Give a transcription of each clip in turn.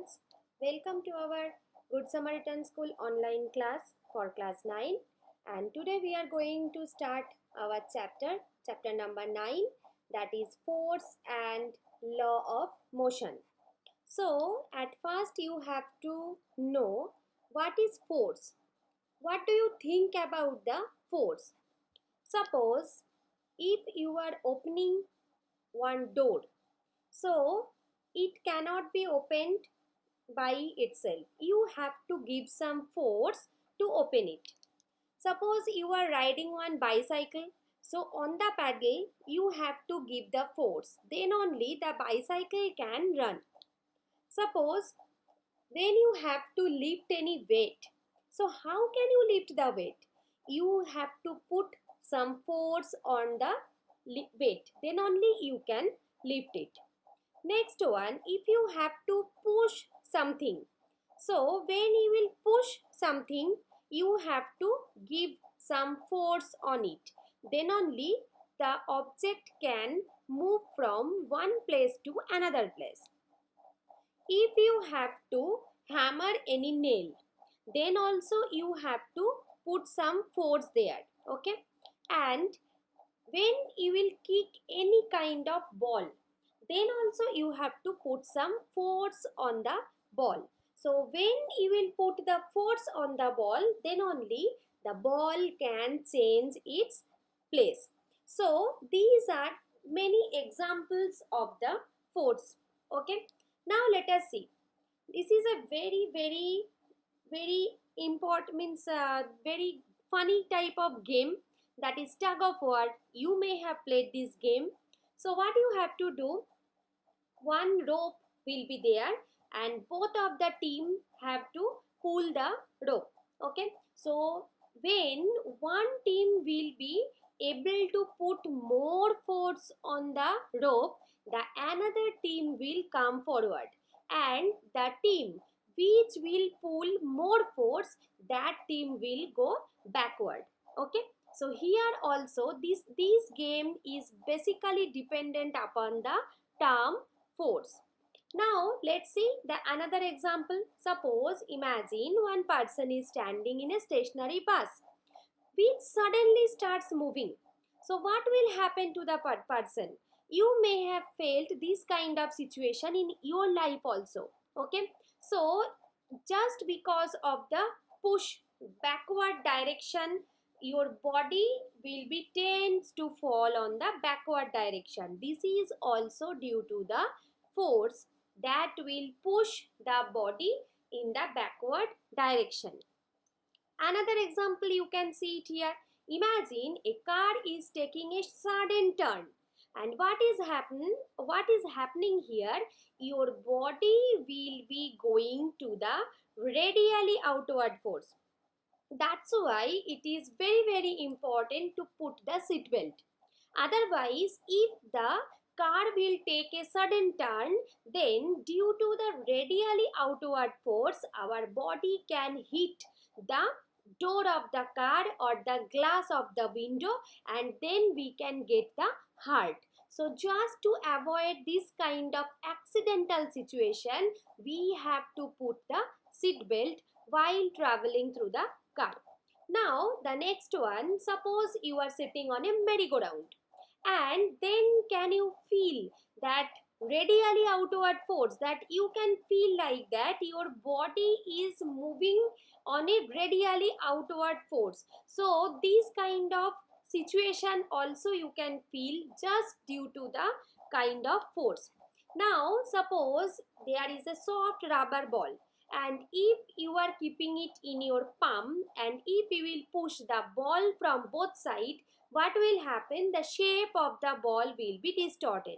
students, welcome to our Good Samaritan School online class for class 9, and today we are going to start our chapter number 9, that is force and law of motion. So at first you have to know what is force. What do you think about the force? Suppose if you are opening one door, so it cannot be opened by itself. You have to give some force to open it. Suppose you are riding one bicycle, so on the pedal you have to give the force, then only the bicycle can run. Suppose when you have to lift any weight, so how can you lift the weight? You have to put some force on the weight, then only you can lift it. Next one, if you have to push something, so when you will push something, you have to give some force on it, then only the object can move from one place to another place. If you have to hammer any nail, then also you have to put some force there, okay? And when you will kick any kind of ball, then also you have to put some force on the ball. So when you will put the force on the ball, then only the ball can change its place. So these are many examples of the force, okay? Now let us see. This is a very important, means very funny type of game, that is tug of war. You may have played this game. So what you have to do, one rope will be there and both of the team have to pull the rope, okay? So when one team will be able to put more force on the rope, the another team will come forward, and the team which will pull more force, that team will go backward, okay? So here also this game is basically dependent upon the term force. Now let's see the another example. Suppose imagine one person is standing in a stationary bus which suddenly starts moving. So what will happen to the person? You may have felt this kind of situation in your life also, okay? So just because of the push backward direction, your body will be tends to fall on the backward direction. This is also due to the force that will push the body in the backward direction. Another example you can see it here. Imagine a car is taking a sudden turn, and what is happening here, your body will be going to the radially outward force. That's why it is very important to put the seat belt. Otherwise, if the car will take a sudden turn, then due to the radially outward force, our body can hit the door of the car or the glass of the window, and then we can get the hurt. So just to avoid this kind of accidental situation, we have to put the seat belt while traveling through the car. Now the next one, suppose you are sitting on a merry-go-round, and then can you feel that radially outward force, that you can feel like that your body is moving on a radially outward force. So this kind of situation also you can feel just due to the kind of force. Now suppose there is a soft rubber ball, and if you are keeping it in your palm, and if you will push the ball from both sides, what will happen? The shape of the ball will be distorted.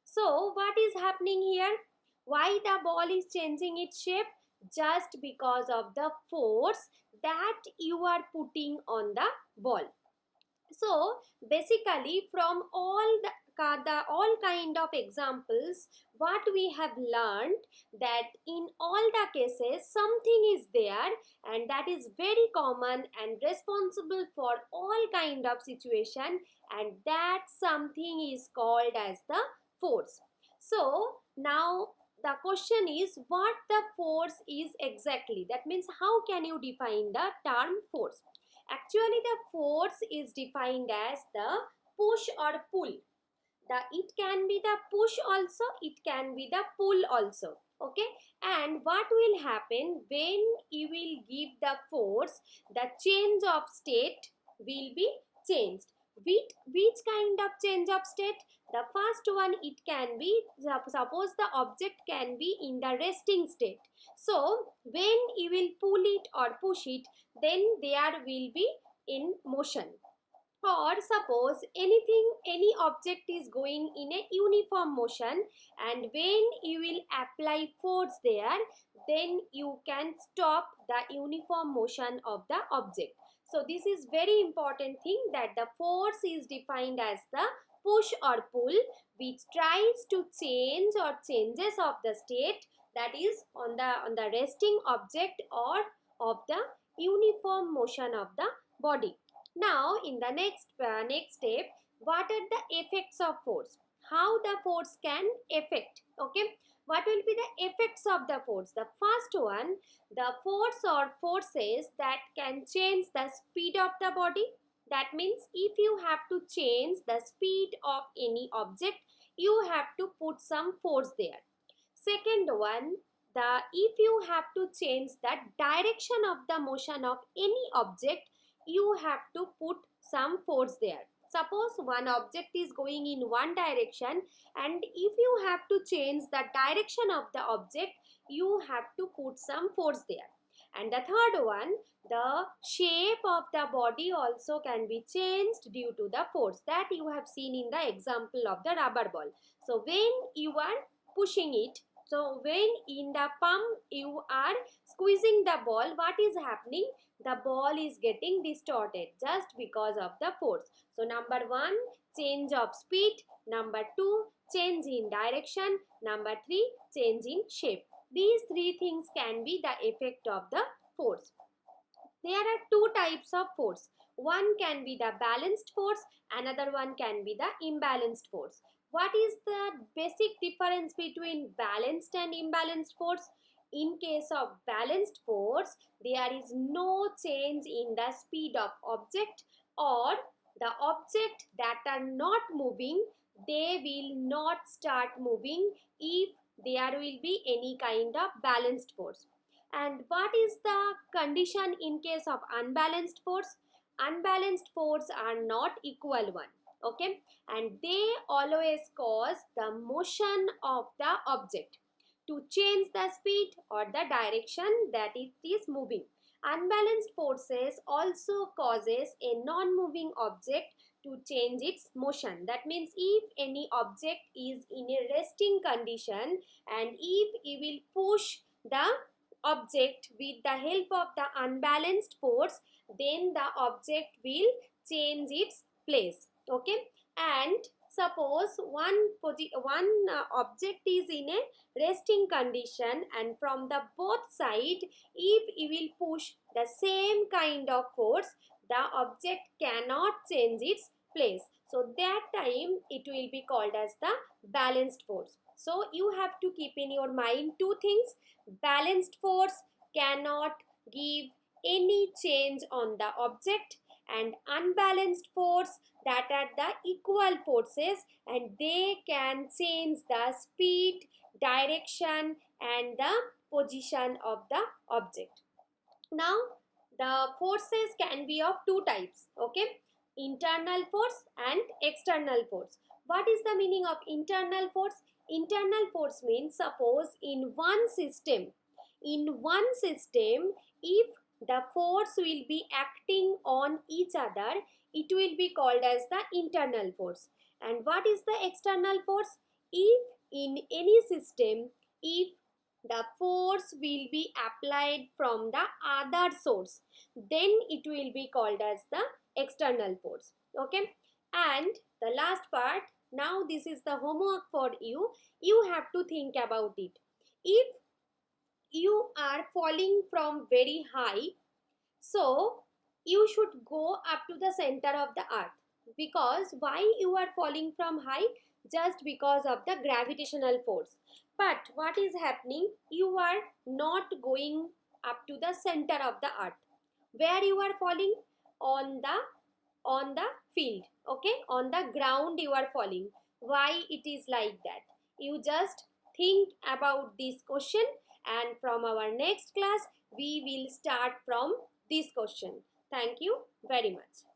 So what is happening here? Why the ball is changing its shape? Just because of the force that you are putting on the ball. So basically from all all kind of examples, what we have learned, that in all the cases something is there, and that is very common and responsible for all kind of situation, and that something is called as the force. So now the question is what the force is exactly. That means how can you define the term force? Actually, the force is defined as the push or pull. It can be the push also, it can be the pull also. Okay, and what will happen when you will give the force, the change of state will be changed. Which kind of change of state? The first one, it can be, suppose the object can be in the resting state, so when you will pull it or push it, then there will be in motion. Or suppose any object is going in a uniform motion, and when you will apply force there, then you can stop the uniform motion of the object. So this is very important thing, that the force is defined as the push or pull which tries to change or changes of the state, that is on the resting object or of the uniform motion of the body. Now, in the next step, what are the effects of force? How the force can affect? Okay, what will be the effects of the force? The first one, the force or forces that can change the speed of the body. That means if you have to change the speed of any object, you have to put some force there. Second one, the if you have to change the direction of the motion of any object, you have to put some force there. Suppose one object is going in one direction, and if you have to change the direction of the object, you have to put some force there. And the third one, the shape of the body also can be changed due to the force, that you have seen in the example of the rubber ball. So when you are pushing it, so when in the pump you are squeezing the ball, what is happening? The ball is getting distorted just because of the force. So number one, change of speed. Number two, change in direction. Number three, change in shape. These three things can be the effect of the force. There are two types of force. One can be the balanced force, another one can be the imbalanced force. What is the basic difference between balanced and imbalanced force? In case of balanced force, there is no change in the speed of object, or the object that are not moving, they will not start moving if there will be any kind of balanced force. And what is the condition in case of unbalanced force? Unbalanced force are not equal one. Okay, and they always cause the motion of the object to change the speed or the direction that it is moving. Unbalanced forces also causes a non-moving object to change its motion. That means if any object is in a resting condition, and if you will push the object with the help of the unbalanced force, then the object will change its place. Okay, and suppose one object is in a resting condition, and from the both side, if you will push the same kind of force, the object cannot change its place. So that time it will be called as the balanced force. So you have to keep in your mind two things. Balanced force cannot give any change on the object, and unbalanced force, that are the equal forces, and they can change the speed, direction and the position of the object. Now the forces can be of two types. Okay, internal force and external force. What is the meaning of internal force? Internal force means, suppose in one system, if the force will be acting on each other, it will be called as the internal force. And what is the external force? If in any system, if the force will be applied from the other source, then it will be called as the external force. Okay, and the last part, now this is the homework for you. You have to think about it. If you are falling from very high, so you should go up to the center of the earth. Because why you are falling from high? Just because of the gravitational force. But what is happening? You are not going up to the center of the earth. Where you are falling? On the field, okay, on the ground you are falling. Why it is like that? You just think about this question, and from our next class we will start from this question. Thank you very much.